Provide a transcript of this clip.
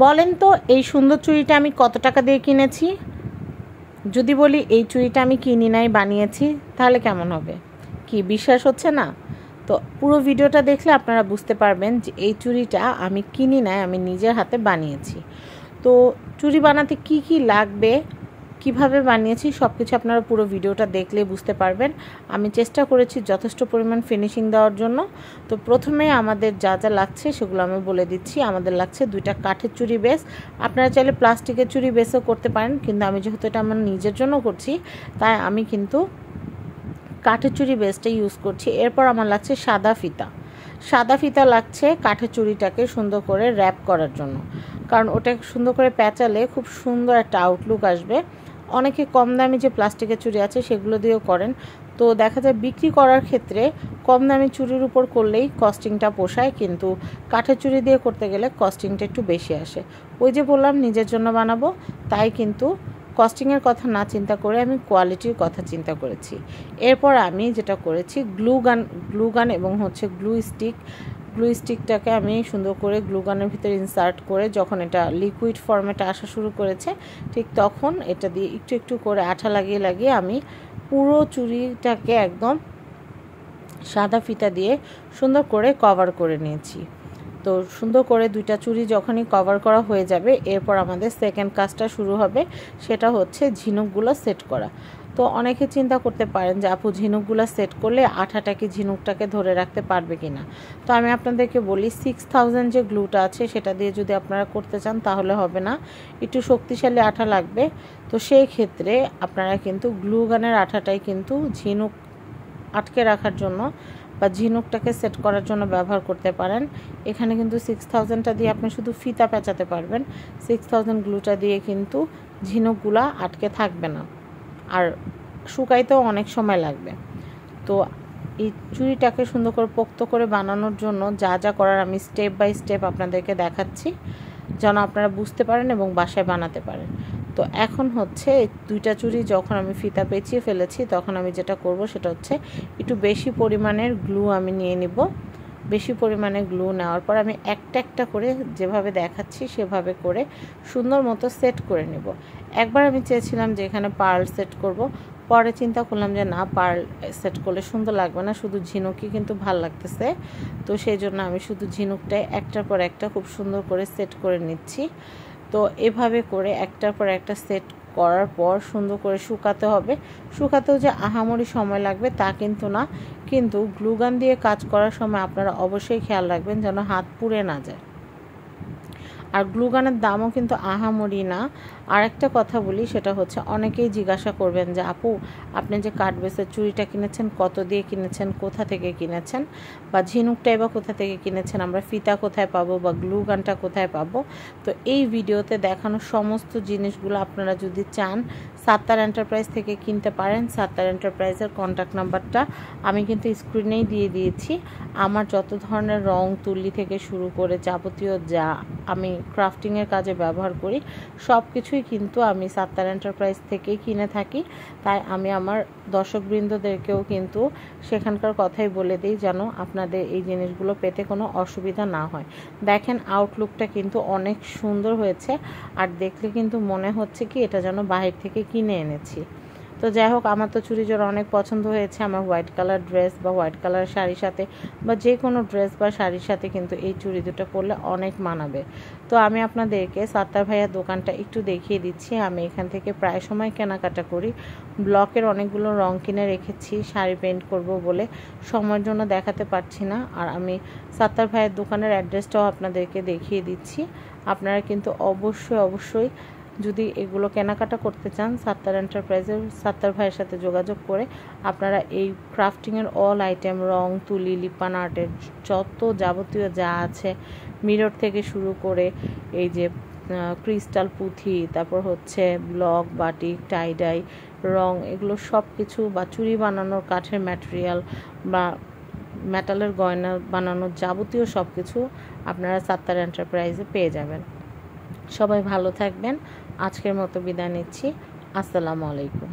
বলেন তো এই সুন্দর চুড়িটা আমি কত টাকা দিয়ে কিনেছি? যদি বলি এই চুড়িটা আমি কিনি নাই, বানিয়েছি, তাহলে কেমন হবে? কি বিশ্বাস হচ্ছে না? তো পুরো ভিডিওটা দেখলে আপনারা বুঝতে পারবেন যে এই চুড়িটা আমি কিনি নাই, আমি নিজের হাতে বানিয়েছি। তো চুড়ি বানাতে কি কি লাগবে, কিভাবে বানিয়েছি, সব কিছু আপনারা পুরো ভিডিওটা দেখলে বুঝতে পারবেন। আমি চেষ্টা করেছি যথেষ্ট পরিমাণ ফিনিশিং দেওয়ার জন্য। তো প্রথমে আমাদের যা যা লাগছে সেগুলো আমি বলে দিচ্ছি। আমাদের লাগছে 2টা কাঠের চুড়ি বেস। আপনারা চাইলে প্লাস্টিকের চুড়ি বেসও করতে পারেন, কিন্তু আমি যেহেতু এটা আমার নিজের জন্য করছি, তাই আমি কিন্তু কাঠের চুড়ি বেসটা ইউজ করছি। এরপর আমার লাগছে সাদা ফিতা লাগছে কাঠের চুড়িটাকে সুন্দর করে র্যাপ করার জন্য, কারণ ওটা সুন্দর করে প্যাঁচালে খুব সুন্দর একটা আউটলুক আসবে। অনেকে কম দামি যে প্লাস্টিকের চুড়ি আছে সেগুলো দিয়েও করেন, তো দেখা যায় বিক্রি করার ক্ষেত্রে কম দামি চুড়ির উপর করলেই কস্টিংটা পোষায়, কিন্তু কাঠের চুড়ি দিয়ে করতে গেলে কস্টিংটা একটু বেশি আসে। ওই যে বললাম নিজের জন্য বানাবো, তাই কিন্তু কস্টিংয়ের কথা না চিন্তা করে আমি কোয়ালিটির কথা চিন্তা করেছি। এরপর আমি যেটা করেছি, গ্লু গান এবং হচ্ছে গ্লু স্টিকটাকে আমি সুন্দর করে গ্লু গানের ভিতরে ইনসার্ট করে, যখন এটা লিকুইড ফর্মেটে আসা শুরু করেছে ঠিক তখন এটা দিয়ে একটু একটু করে আঠা লাগিয়ে আমি পুরো চুড়িটাকে একদম সাদা ফিতা দিয়ে সুন্দর করে কভার করে নিয়েছি। তো সুন্দর করে 2টা চুড়ি যখনই কভার করা হয়ে যাবে, এরপর আমাদের সেকেন্ড কাজটা শুরু হবে, সেটা হচ্ছে ঝিনুকগুলো সেট করা। তো অনেকে চিন্তা করতে পারেন যে আপু ঝিনুকগুলো সেট করলে আঠাটা কি ঝিনুকটাকে ধরে রাখতে পারবে কি না। তো আমি আপনাদেরকে বলি 6000 যে গ্লুটা আছে সেটা দিয়ে যদি আপনারা করতে চান তাহলে হবে না, একটু শক্তিশালী আঠা লাগবে। তো সেই ক্ষেত্রে আপনারা কিন্তু গ্লু গানের আঠাটাই কিন্তু ঝিনুক আটকে রাখার জন্য বা ঝিনুকটাকে সেট করার জন্য ব্যবহার করতে পারেন। এখানে কিন্তু 6000টা দিয়ে আপনি শুধু ফিতা পেঁচাতে পারবেন, 6000 গ্লুটা দিয়ে কিন্তু ঝিনুকগুলা আটকে থাকবে না, আর শুকাইতেও অনেক সময় লাগবে। তো এই চুড়িটাকে সুন্দর করে পোক্ত করে বানানোর জন্য যা যা করার আমি স্টেপ বাই স্টেপ আপনাদেরকে দেখাচ্ছি, যেন আপনারা বুঝতে পারেন এবং বাসায় বানাতে পারেন। তো এখন হচ্ছে 2টা চুড়ি যখন আমি ফিতা পেঁচিয়ে ফেলেছি, তখন আমি যেটা করব সেটা হচ্ছে একটু বেশি পরিমাণের গ্লু আমি নিয়ে নিব। বেশি পরিমাণে গ্লু নেওয়ার পর আমি একটা একটা করে যেভাবে দেখাচ্ছি সেভাবে করে সুন্দর মতো সেট করে নেব। একবার আমি চেয়েছিলাম যে এখানে পার্ল সেট করব, পরে চিন্তা করলাম যে না, পার্ল সেট করলে সুন্দর লাগবে না, শুধু ঝিনুকই কিন্তু ভাল লাগতেছে। তো সেই জন্য আমি শুধু ঝিনুকটাই একটার পর একটা খুব সুন্দর করে সেট করে নিচ্ছি। তো এভাবে করে একটার পর একটা সেট করার পর সুন্দর করে শুকাতে হবে। শুকাতেও যে আহামরি সময় লাগবে তা কিন্তু না, কিন্তু গ্লুগান দিয়ে কাজ করার সময় আপনারা অবশ্যই খেয়াল রাখবেন যেন হাত পুড়ে না যায়। আর গ্লুগানের দামও কিন্তু আহামরি না। আর একটা কথা বলি, সেটা হচ্ছে অনেকেই জিজ্ঞাসা করবেন যে আপু আপনি যে কাঠ বেসের চুড়িটা কিনেছেন কত দিয়ে কিনেছেন, কোথা থেকে কিনেছেন, বা ঝিনুকটাই বা কোথা থেকে কিনেছেন, আমরা ফিতা কোথায় পাবো বা গ্লুগানটা কোথায় পাবো। তো এই ভিডিওতে দেখানো সমস্ত জিনিসগুলো আপনারা যদি চান সাত্তার এন্টারপ্রাইজ থেকে কিনতে পারেন। সাত্তার এন্টারপ্রাইজের কন্ট্যাক্ট নাম্বারটা আমি কিন্তু স্ক্রিনেই দিয়ে দিয়েছি। আমার যত ধরনের রং তুলি থেকে শুরু করে যাবতীয় যা আমি ক্রাফটিংয়ের কাজে ব্যবহার করি সব কিছুই কিন্তু আমি সাত্তার এন্টারপ্রাইজ থেকেই কিনে থাকি। তাই আমি আমার দর্শকবৃন্দদেরকেও কিন্তু সেখানকার কথাই বলে দিই যেন আপনাদের এই জিনিসগুলো পেতে কোনো অসুবিধা না হয়। দেখেন আউটলুকটা কিন্তু অনেক সুন্দর হয়েছে, আর দেখলে কিন্তু মনে হচ্ছে কি এটা যেন বাহির থেকে কিনে এনেছি। তো যাই হোক, আমার তো চুড়ি জোড়া অনেক পছন্দ হয়েছে। আমার হোয়াইট কালার ড্রেস বা হোয়াইট কালার শাড়ির সাথে বা যে কোনো ড্রেস বা শাড়ির সাথে কিন্তু এই চুড়ি দুটো পরলে অনেক মানাবে। তো আমি আপনাদেরকে সাত্তার ভাইয়ার দোকানটা একটু দেখিয়ে দিচ্ছি। আমি এখান থেকে প্রায় সময় কেনাকাটা করি। ব্লকের অনেকগুলো রং কিনে রেখেছি শাড়ি পেন্ট করব বলে, সময়ের জন্য দেখাতে পারছি না। আর আমি সাত্তার ভাইয়ের দোকানের অ্যাড্রেসটাও আপনাদেরকে দেখিয়ে দিচ্ছি। আপনারা কিন্তু অবশ্যই যদি এগুলো কেনাকাটা করতে চান সাত্তার এন্টারপ্রাইজের সাত্তার ভাইয়ের সাথে যোগাযোগ করে আপনারা এই ক্রাফটিংয়ের অল আইটেম, রং তুলি, লিপান আর্টের যত যাবতীয় যা আছে, মিরর থেকে শুরু করে এই যে ক্রিস্টাল পুঁথি, তারপর হচ্ছে ব্লক, বাটিক, টাইডাই, রং, এগুলো সব কিছু, বা চুড়ি বানানোর কাঠের ম্যাটেরিয়াল বা মেটালের গয়না বানানোর যাবতীয় সব কিছু আপনারা সাত্তার এন্টারপ্রাইজে পেয়ে যাবেন। সবাই ভালো থাকবেন। আজকের মতো বিদায় নিচ্ছি। আসসালামু আলাইকুম।